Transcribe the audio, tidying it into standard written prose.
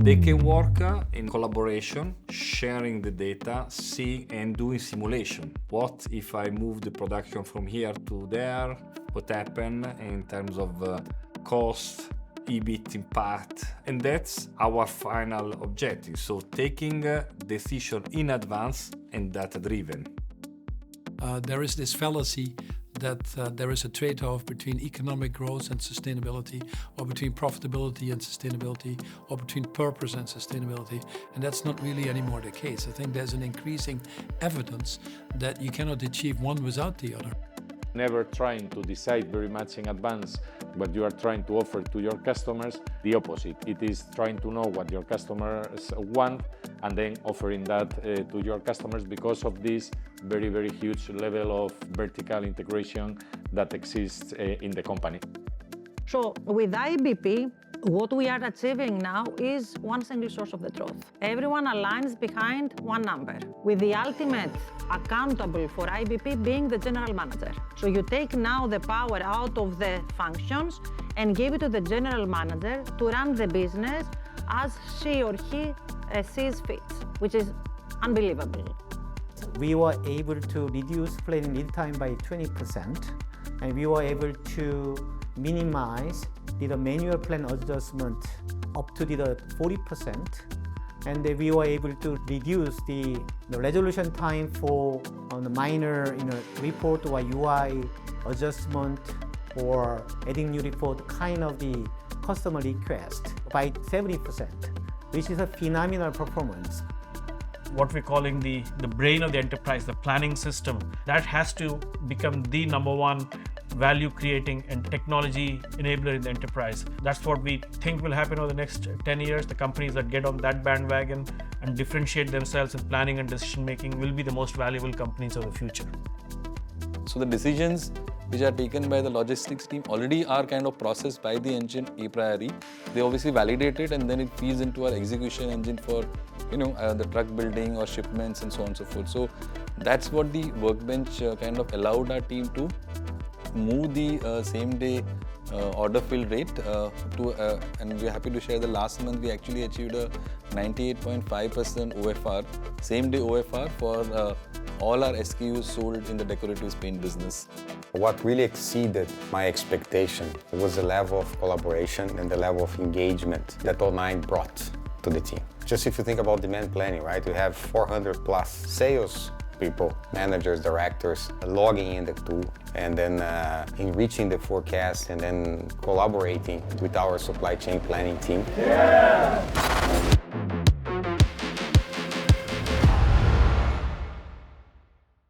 They can work in collaboration, sharing the data, see and doing simulation. What if I move the production from here to there? What happen in terms of cost, EBIT impact? And that's our final objective. So taking decision in advance and data-driven. There is this fallacy that there is a trade-off between economic growth and sustainability, or between profitability and sustainability, or between purpose and sustainability. And that's not really anymore the case. I think there's an increasing evidence that you cannot achieve one without the other. Never trying to decide very much in advance what you are trying to offer to your customers. The opposite. It is trying to know what your customers want and then offering that to your customers because of this very, very huge level of vertical integration that exists in the company. So with IBP, what we are achieving now is one single source of the truth. Everyone aligns behind one number, with the ultimate accountable for IBP being the general manager. So you take now the power out of the functions and give it to the general manager to run the business as she or he sees fit, which is unbelievable. We were able to reduce planning lead time by 20%, and we were able to minimize the manual plan adjustment up to the 40%, and we were able to reduce the resolution time for the minor report or UI adjustment or adding new report kind of the customer request by 70%, which is a phenomenal performance. What we're calling the brain of the enterprise, the planning system, that has to become the number one value creating and technology enabler in the enterprise. That's what we think will happen over the next 10 years. The companies that get on that bandwagon and differentiate themselves in planning and decision making will be the most valuable companies of the future. So the decisions which are taken by the logistics team already are kind of processed by the engine a priori. They obviously validate it and then it feeds into our execution engine for the truck building or shipments and so on and so forth. So that's what the workbench kind of allowed our team to move the same day order fill rate and we're happy to share the last month we actually achieved a 98.5% OFR, same day OFR for all our SKUs sold in the decorative paint business. What really exceeded my expectation was the level of collaboration and the level of engagement that Online brought to the team. Just if you think about demand planning, right? You have 400 plus sales people, managers, directors, logging in the tool and then enriching the forecast and then collaborating with our supply chain planning team. Yeah!